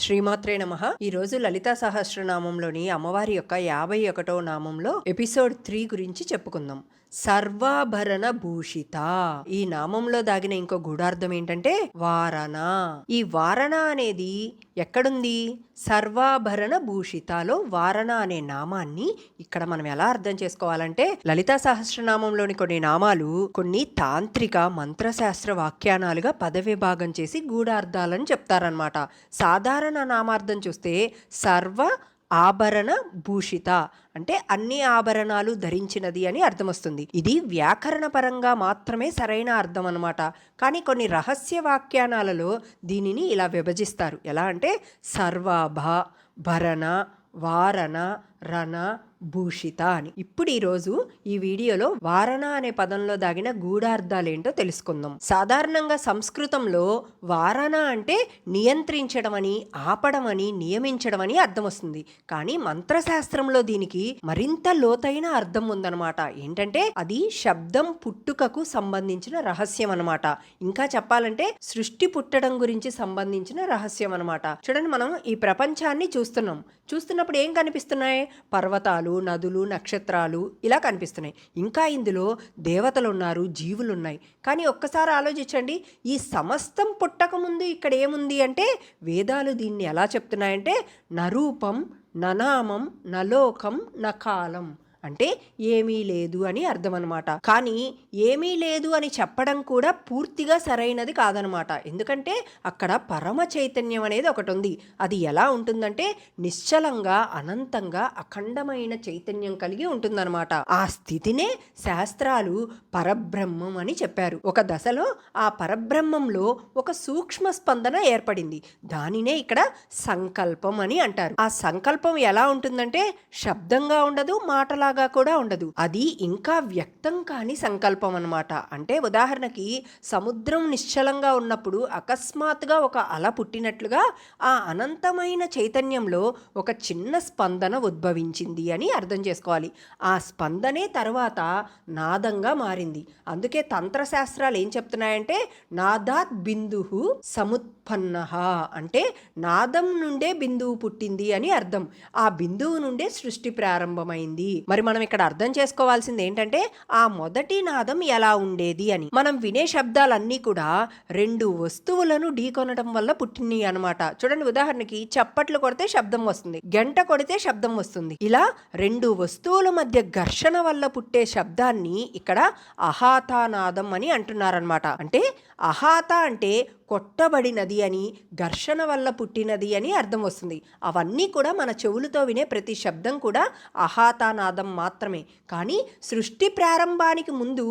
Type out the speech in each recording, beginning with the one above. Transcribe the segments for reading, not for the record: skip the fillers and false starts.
శ్రీమాత్రే నమః. ఈ రోజు లలితా సహస్రనామంలోని అమ్మవారి యొక్క 51వ నామంలో ఎపిసోడ్ 3 గురించి చెప్పుకుందాం. సర్వాభరణ భూషిత. ఈ నామంలో దాగిన ఇంకో గూఢార్థం ఏంటంటే వారణ. ఈ వారణ అనేది ఎక్కడుంది? సర్వాభరణ భూషితలో వారణ అనే నామాన్ని ఇక్కడ మనం ఎలా అర్థం చేసుకోవాలంటే, లలితా సహస్రనామంలోని కొన్ని నామాలు కొన్ని తాంత్రిక మంత్రశాస్త్ర వాక్యానాలుగా పదవిభాగం చేసి గూఢార్థాలను చెప్తారనమాట. సాధారణ నామార్థం చూస్తే సర్వ ఆభరణ భూషిత అంటే అన్ని ఆభరణాలు ధరించినది అని అర్థం వస్తుంది. ఇది వ్యాకరణ పరంగా మాత్రమే సరైన అర్థం అనమాట. కానీ కొన్ని రహస్య వాక్యానాలలో దీనిని ఇలా విభజిస్తారు. ఎలా అంటే సర్వాభ భరణ వారణ రణ భూషిత అని. ఇప్పుడు ఈరోజు ఈ వీడియోలో వారణ అనే పదంలో దాగిన గూఢార్థాలేంటో తెలుసుకుందాం. సాధారణంగా సంస్కృతంలో వారణ అంటే నియంత్రించడం అని, ఆపడం అని, నియమించడం అని అర్థం వస్తుంది. కానీ మంత్రశాస్త్రంలో దీనికి మరింత లోతైన అర్థం ఉందన్నమాట. ఏంటంటే అది శబ్దం పుట్టుకకు సంబంధించిన రహస్యం అనమాట. ఇంకా చెప్పాలంటే సృష్టి పుట్టడం గురించి సంబంధించిన రహస్యం అనమాట. చూడండి, మనం ఈ ప్రపంచాన్ని చూస్తున్నప్పుడు ఏం కనిపిస్తున్నాయి? పర్వతాలు, నదులు, నక్షత్రాలు ఇలా కనిపిస్తున్నాయి. ఇంకా ఇందులో దేవతలు ఉన్నారు, జీవులు ఉన్నాయి. కానీ ఒక్కసారి ఆలోచించండి, ఈ సమస్తం పుట్టకముందు ఇక్కడ ఏముంది అంటే వేదాలు దీన్ని ఎలా చెప్తున్నాయంటే నరూపం ననామం నలోకం నకాలం అంటే ఏమీ లేదు అని అర్థం అనమాట. కానీ ఏమీ లేదు అని చెప్పడం కూడా పూర్తిగా సరైనది కాదనమాట. ఎందుకంటే అక్కడ పరమ చైతన్యం అనేది ఒకటి ఉంది. అది ఎలా ఉంటుందంటే నిశ్చలంగా, అనంతంగా, అఖండమైన చైతన్యం కలిగి ఉంటుందన్నమాట. ఆ స్థితినే శాస్త్రాలు పరబ్రహ్మం అని చెప్పారు. ఒక దశలో ఆ పరబ్రహ్మంలో ఒక సూక్ష్మ స్పందన ఏర్పడింది. దానినే ఇక్కడ సంకల్పం అని అంటారు. ఆ సంకల్పం ఎలా ఉంటుందంటే శబ్దంగా ఉండదు, మాటలా కూడా ఉండదు. అది ఇంకా వ్యక్తం కాని సంకల్పం అన్నమాట. అంటే ఉదాహరణకి సముద్రం నిశ్చలంగా ఉన్నప్పుడు అకస్మాత్తుగా ఒక అల పుట్టినట్లుగా ఆ అనంతమైన చైతన్యంలో ఒక చిన్న స్పందన ఉద్భవించింది అని అర్థం చేసుకోవాలి. ఆ స్పందనే తర్వాత నాదంగా మారింది. అందుకే తంత్రశాస్త్రాలు ఏం చెప్తున్నాయంటే నాదాత్ బిందుహు సముత్పన్న అంటే నాదం నుండే బిందువు పుట్టింది అని అర్థం. ఆ బిందువు నుండే సృష్టి ప్రారంభమైంది. మరి మనం ఇక్కడ అర్థం చేసుకోవాల్సింది ఏంటంటే ఆ మొదటి నాదం ఎలా ఉండేది అని. మనం వినే శబ్దాలన్నీ కూడా రెండు వస్తువులను ఢీకొనడం వల్ల పుట్టినవి అనమాట. చూడండి, ఉదాహరణకి చప్పట్లు కొడితే శబ్దం వస్తుంది, గంట కొడితే శబ్దం వస్తుంది. ఇలా రెండు వస్తువుల మధ్య ఘర్షణ వల్ల పుట్టే శబ్దాన్ని ఇక్కడ అహాతానాదం అని అంటున్నారనమాట. అంటే అహాత అంటే కొట్టబడినది అని, ఘర్షణ వల్ల పుట్టినది అని అర్థం వస్తుంది. అవన్నీ కూడా మన చెవులతో వినే ప్రతి శబ్దం కూడా అహాతానాదం మాత్రమే. కానీ సృష్టి ప్రారంభానికి ముందు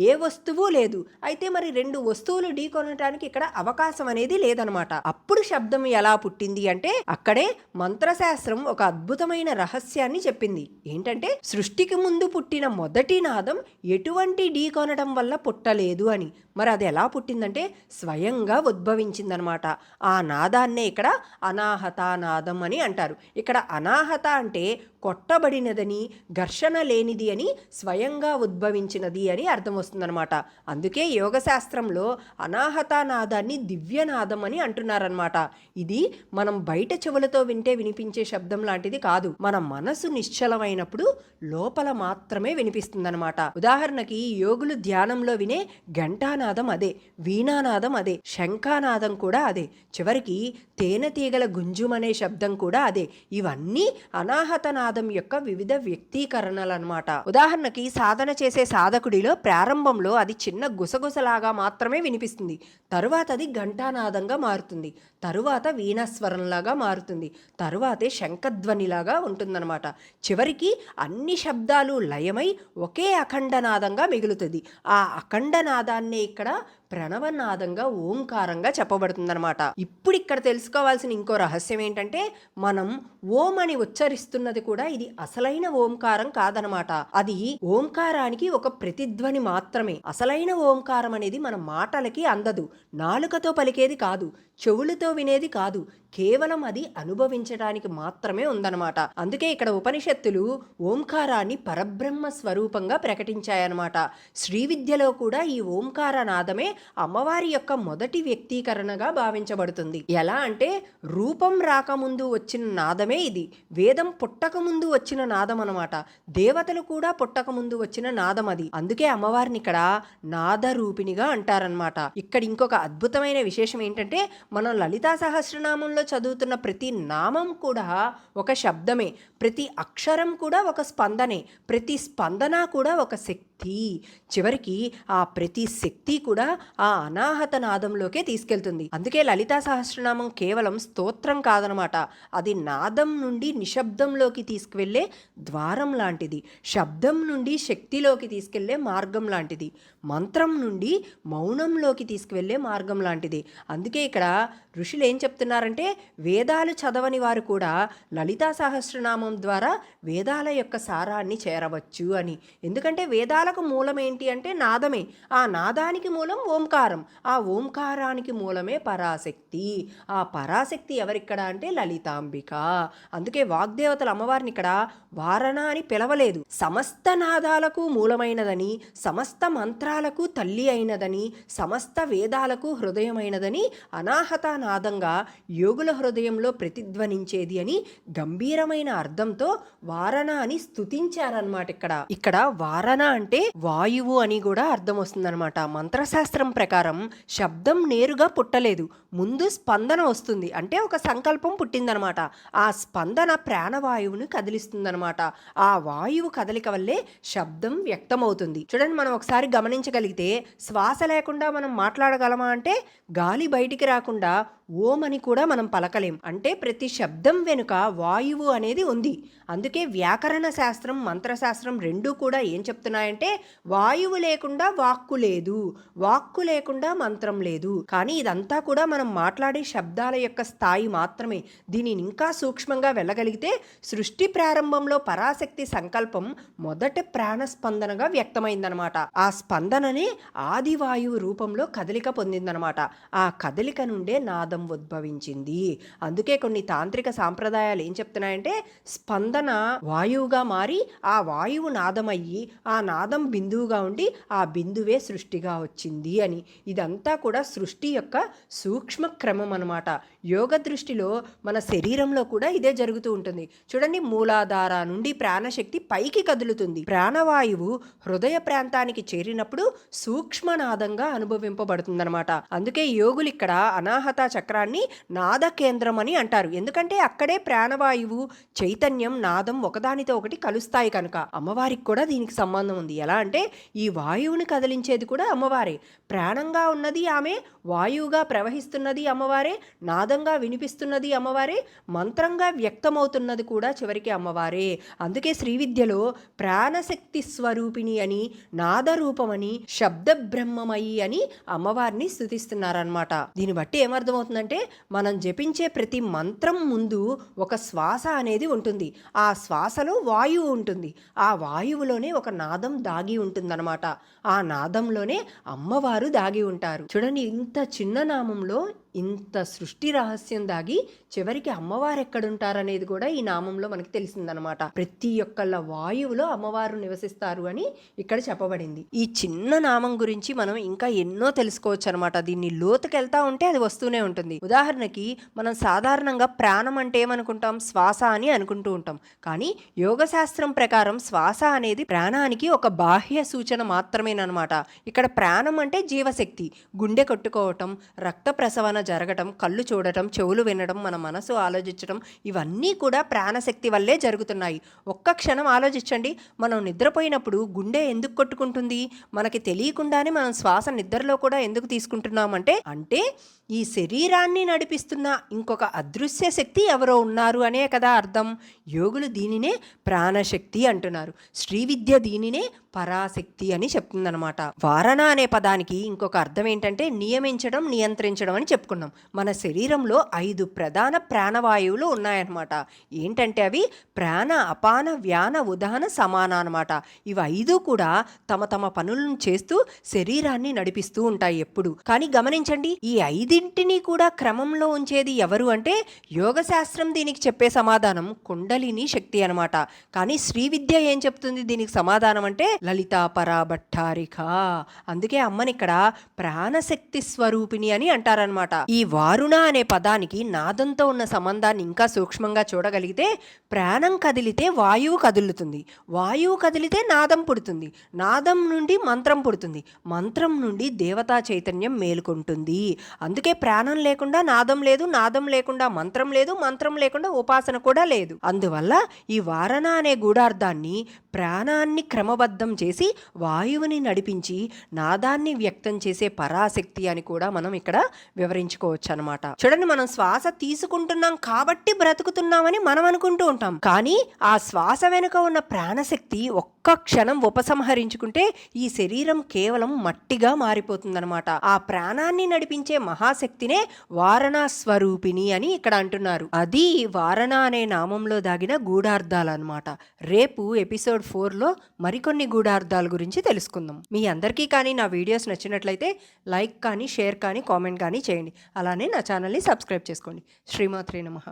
ఏ వస్తువు లేదు. అయితే మరి రెండు వస్తువులు ఢీకొనటానికి ఇక్కడ అవకాశం అనేది లేదనమాట. అప్పుడు శబ్దం ఎలా పుట్టింది అంటే అక్కడే మంత్రశాస్త్రం ఒక అద్భుతమైన రహస్యాన్ని చెప్పింది. ఏంటంటే సృష్టికి ముందు పుట్టిన మొదటి నాదం ఎటువంటి ఢీకొనడం వల్ల పుట్టలేదు అని. మరి అది ఎలా పుట్టిందంటే స్వయంగా ఉద్భవించిందనమాట. ఆ నాదాన్నే ఇక్కడ అనాహత నాదం అని అంటారు. ఇక్కడ అనాహత అంటే కొట్టబడినదని, ఘర్షణ లేనిది అని, స్వయంగా ఉద్భవించినది అని అర్థం వస్తుందన్నమాట. అందుకే యోగశాస్త్రంలో అనాహత నాదాన్ని దివ్యనాదం అని అంటున్నారనమాట. ఇది మనం బయట చెవులతో వింటే వినిపించే శబ్దం లాంటిది కాదు. మన మనసు నిశ్చలమైనప్పుడు లోపల మాత్రమే వినిపిస్తుందన్నమాట. ఉదాహరణకి యోగులు ధ్యానంలో వినే ఘంటానాదం అదే, వీణానాదం అదే, శంఖానాదం కూడా అదే, చివరికి తేనెతీగల గుంజుమనే శబ్దం కూడా అదే. ఇవన్నీ అనాహత నాదం యొక్క వివిధ వ్యక్తీకరణలు అన్నమాట. ఉదాహరణకి సాధన చేసే సాధకుడిలో ప్రారంభంలో అది చిన్న గుసగుసలాగా మాత్రమే వినిపిస్తుంది. తరువాత అది ఘంటానాదంగా మారుతుంది, తరువాత వీణాస్వరంలాగా మారుతుంది, తరువాతే శంఖధ్వనిలాగా ఉంటుందన్నమాట. చివరికి అన్ని శబ్దాలు లయమై ఒకే అఖండనాదంగా మిగులుతుంది. ఆ అఖండనాదాన్నే ఇక్కడ ప్రణవనాదంగా, ఓంకారంగా చెప్పబడుతుందన్నమాట. ఇప్పుడు ఇక్కడ తెలుసుకోవాల్సిన ఇంకో రహస్యం ఏంటంటే మనం ఓం అని ఉచ్చరిస్తున్నది కూడా ఇది అసలైన ఓంకారం కాదనమాట. అది ఓంకారానికి ఒక ప్రతిధ్వని మాత్రమే. అసలైన ఓంకారం అనేది మన మాటలకి అందదు, నాలుకతో పలికేది కాదు, చెవులతో వినేది కాదు, కేవలం అది అనుభవించడానికి మాత్రమే ఉందన్నమాట. అందుకే ఇక్కడ ఉపనిషత్తులు ఓంకారాన్ని పరబ్రహ్మ స్వరూపంగా ప్రకటించాయన్నమాట. శ్రీ విద్యలో కూడా ఈ ఓంకార నాదమే అమ్మవారి యొక్క మొదటి వ్యక్తీకరణగా భావించబడుతుంది. ఎలా అంటే రూపం రాకముందు వచ్చిన నాదమే ఇది. వేదం పుట్టకముందు వచ్చిన నాదం అనమాట. దేవతలు కూడా పుట్టకముందు వచ్చిన నాదం అది. అందుకే అమ్మవారిని ఇక్కడ నాదరూపిణిగా అంటారనమాట. ఇక్కడ ఇంకొక అద్భుతమైన విశేషం ఏంటంటే మనం లలితా సహస్రనామంలో చదువుతున్న ప్రతి నామం కూడా ఒక శబ్దమే, ప్రతి అక్షరం కూడా ఒక స్పందనే, ప్రతి స్పందన కూడా ఒక శక్తి. చివరికి ఆ ప్రతి శక్తి కూడా ఆ అనాహత నాదంలోకే తీసుకెళ్తుంది. అందుకే లలితా సహస్రనామం కేవలం స్తోత్రం కాదనమాట, అది నాదం నుండి నిశ్శబ్దంలోకి తీసుకువెళ్ళే ద్వారం లాంటిది, శబ్దం నుండి శక్తిలోకి తీసుకెళ్లే మార్గం లాంటిది, మంత్రం నుండి మౌనంలోకి తీసుకువెళ్ళే మార్గం లాంటిది. అందుకే ఇక్కడ ఋషులు ఏం చెప్తున్నారంటే వేదాలు చదవని వారు కూడా లలితా సహస్రనామం ద్వారా వేదాల యొక్క సారాన్ని చేరవచ్చు అని. ఎందుకంటే వేదాలకు మూలం ఏంటి అంటే నాదమే, ఆ నాదానికి మూలం ఓంకారం, ఆ ఓంకారానికి మూలమే పరాశక్తి. ఆ పరాశక్తి ఎవరిక్కడ అంటే లలితాంబిక. అందుకే వాగ్దేవతల అమ్మవారిని ఇక్కడ వారణ అని పిలవలేదు, సమస్త నాదాలకు మూలమైనదని, సమస్త మంత్రాలకు తల్లి అయినదని, సమస్త వేదాలకు హృదయమైనదని, అనాహత నాదంగా యోగుల హృదయంలో ప్రతిధ్వనించేది అని గంభీరమైన అర్థంతో వారణ అని స్తుతించారనమాట. ఇక్కడ వారణ అంటే వాయువు అని కూడా అర్థం వస్తుందన్నమాట. మంత్రశాస్త్రం ప్రకారం శబ్దం నేరుగా పుట్టలేదు, ముందు స్పందన వస్తుంది, అంటే ఒక సంకల్పం పుట్టిందనమాట. ఆ స్పందన ప్రాణవాయువుని కదిలిస్తుందనమాట. ఆ వాయువు కదలిక వల్లే శబ్దం వ్యక్తమవుతుంది. చూడండి, మనం ఒకసారి గమనించగలిగితే శ్వాస లేకుండా మనం మాట్లాడగలమా అంటే గాలి బయటికి రాకుండా ఓం అని కూడా మనం పలకలేం. అంటే ప్రతి శబ్దం వెనుక వాయువు అనేది ఉంది. అందుకే వ్యాకరణ శాస్త్రం, మంత్రశాస్త్రం రెండూ కూడా ఏం చెప్తున్నాయంటే వాయువు లేకుండా వాక్కు లేదు, వాక్కు లేకుండా మంత్రం లేదు. కానీ ఇదంతా కూడా మనం మాట్లాడే శబ్దాల యొక్క స్థాయి మాత్రమే. దీనిని ఇంకా సూక్ష్మంగా వెళ్ళగలిగితే సృష్టి ప్రారంభంలో పరాశక్తి సంకల్పం మొదట ప్రాణస్పందనగా వ్యక్తమైందనమాట. ఆ స్పందననే ఆదివాయువు రూపంలో కదలిక పొందిందనమాట. ఆ కదలిక నుండే నాదం ఉద్భవించింది. అందుకే కొన్ని తాంత్రిక సాంప్రదాయాలు ఏం చెప్తున్నాయంటే స్పందన వాయువుగా మారి ఆ వాయువు నాదమయ్యి ఆ నాదం బిందువుగా ఉండి ఆ బిందువే సృష్టిగా వచ్చింది అని. ఇదంతా కూడా సృష్టి యొక్క సూక్ష్మ క్రమం అనమాట. యోగ దృష్టిలో మన శరీరంలో కూడా ఇదే జరుగుతూ ఉంటుంది. చూడండి, మూలాధార నుండి ప్రాణశక్తి పైకి కదులుతుంది. ప్రాణవాయువు హృదయ ప్రాంతానికి చేరినప్పుడు సూక్ష్మనాదంగా అనుభవింపబడుతుందన్నమాట. అందుకే యోగులు ఇక్కడ అనాహత చక్రాన్ని నాద కేంద్రం అని అంటారు. ఎందుకంటే అక్కడే ప్రాణవాయువు, చైతన్యం, నాదం ఒకదానితో ఒకటి కలుస్తాయి కనుక. అమ్మవారికి కూడా దీనికి సంబంధం ఉంది. ఎలా అంటే ఈ వాయువుని కదిలించేది కూడా అమ్మవారే, ప్రాణంగా ఉన్నది ఆమె, వాయువుగా ప్రవహిస్తున్నది అమ్మవారే, నాదంగా వినిపిస్తున్నది అమ్మవారే, మంత్రంగా వ్యక్తమవుతున్నది కూడా చివరికి అమ్మవారే. అందుకే శ్రీ విద్యలో ప్రాణశక్తి స్వరూపిణి అని, నాదరూపమని, శబ్ద బ్రహ్మమయి అని అమ్మవారిని స్తుతిస్తున్నారనమాట. దీన్ని బట్టి ఏమర్థమవుతుందంటే మనం జపించే ప్రతి మంత్రం ముందు ఒక శ్వాస అనేది ఉంటుంది. ఆ శ్వాసలో వాయువు ఉంటుంది. ఆ వాయువులోనే ఒక నాదం దాగి ఉంటుందన్నమాట. ఆ నాదంలోనే అమ్మవారు దాగి ఉంటారు. చూడండి, ఇంత చిన్న నామంలో ఇంత సృష్టి రహస్యం దాగి చివరికి అమ్మవారు ఎక్కడుంటారనేది కూడా ఈ నామంలో మనకి తెలిసిందనమాట. ప్రతి ఒక్కళ్ళ వాయువులో అమ్మవారు నివసిస్తారు అని ఇక్కడ చెప్పబడింది. ఈ చిన్న నామం గురించి మనం ఇంకా ఎన్నో తెలుసుకోవచ్చు అనమాట. దీన్ని లోతుకెళ్తా ఉంటే అది వస్తూనే ఉంటుంది. ఉదాహరణకి మనం సాధారణంగా ప్రాణం అంటే ఏమనుకుంటాం, శ్వాస అని అనుకుంటూ ఉంటాం. కానీ యోగశాస్త్రం ప్రకారం శ్వాస అనేది ప్రాణానికి ఒక బాహ్య సూచన మాత్రమేనమాట. ఇక్కడ ప్రాణం అంటే జీవశక్తి, గుండె కొట్టుకోవటం, రక్త ప్రసవన జరగటం, కళ్ళు చూడటం, చెవులు వినడం, మన మనసు ఆలోచించడం, ఇవన్నీ కూడా ప్రాణశక్తి వల్లే జరుగుతున్నాయి. ఒక్క క్షణం ఆలోచించండి, మనం నిద్రపోయినప్పుడు గుండె ఎందుకు కొట్టుకుంటుంది? మనకి తెలియకుండానే మనం శ్వాస నిద్రలో కూడా ఎందుకు తీసుకుంటున్నామంటే ఈ శరీరాన్ని నడిపిస్తున్న ఇంకొక అదృశ్య శక్తి ఎవరో ఉన్నారు అనే కదా అర్థం. యోగులు దీనినే ప్రాణశక్తి అంటున్నారు. శ్రీవిద్య దీనినే పరాశక్తి అని చెప్తుందనమాట. వారణ అనే పదానికి ఇంకొక అర్థం ఏంటంటే నియమించడం, నియంత్రించడం అని చెప్పుకున్నాం. చెప్పుకున్నాం. మన శరీరంలో 5 ప్రధాన ప్రాణవాయువులు ఉన్నాయన్నమాట. ఏంటంటే అవి ప్రాణ, అపాన, వ్యాన, ఉదాన, సమాన అనమాట. ఇవి 5 కూడా తమ తమ పనులను చేస్తూ శరీరాన్ని నడిపిస్తూ ఉంటాయి ఎప్పుడు. కానీ గమనించండి, ఈ 5ంటిని కూడా క్రమంలో ఉంచేది ఎవరు అంటే యోగ శాస్త్రం దీనికి చెప్పే సమాధానం కుండలిని శక్తి అనమాట. కానీ శ్రీ విద్య ఏం చెప్తుంది దీనికి సమాధానం అంటే లలితా పరాభట్టారిక. అందుకే అమ్మని ఇక్కడ ప్రాణశక్తి స్వరూపిణి అని అంటారనమాట. ఈ వారుణ అనే పదానికి నాదంతో ఉన్న సంబంధాన్ని ఇంకా సూక్ష్మంగా చూడగలిగితే ప్రాణం కదిలితే వాయువు కదులుతుంది, వాయువు కదిలితే నాదం పుడుతుంది, నాదం నుండి మంత్రం పుడుతుంది, మంత్రం నుండి దేవతా చైతన్యం మేలుకుంటుంది. అందుకే ప్రాణం లేకుండా నాదం లేదు, నాదం లేకుండా మంత్రం లేదు, మంత్రం లేకుండా ఉపాసన కూడా లేదు. అందువల్ల ఈ వారణ అనే గూఢార్థాన్ని ప్రాణాన్ని క్రమబద్ధం చేసి వాయువుని నడిపించి నాదాన్ని వ్యక్తం చేసే పరాశక్తి అని కూడా మనం ఇక్కడ వివరించుకోవచ్చు అనమాట. చూడండి, మనం శ్వాస తీసుకుంటున్నాం కాబట్టి బ్రతుకుతున్నామని మనం అనుకుంటూ ఉంటాం. కానీ ఆ శ్వాస వెనుక ఉన్న ప్రాణశక్తి ఒక్క క్షణం ఉపసంహరించుకుంటే ఈ శరీరం కేవలం మట్టిగా మారిపోతుందన్నమాట. ఆ ప్రాణాన్ని నడిపించే మహాశక్తినే వారణ స్వరూపిణి అని ఇక్కడ అంటున్నారు. అది వారణ అనే నామంలో దాగిన గూఢార్థాలన్నమాట. రేపు ఎపిసోడ్ 4లో మరికొన్ని గూఢార్థాల గురించి తెలుసుకుందాం. మీ అందరికీ కానీ నా వీడియోస్ నచ్చినట్లయితే లైక్ కానీ, షేర్ కానీ, కామెంట్ కానీ చేయండి. అలానే నా ఛానల్ని సబ్స్క్రైబ్ చేసుకోండి. శ్రీమాత్రే నమః.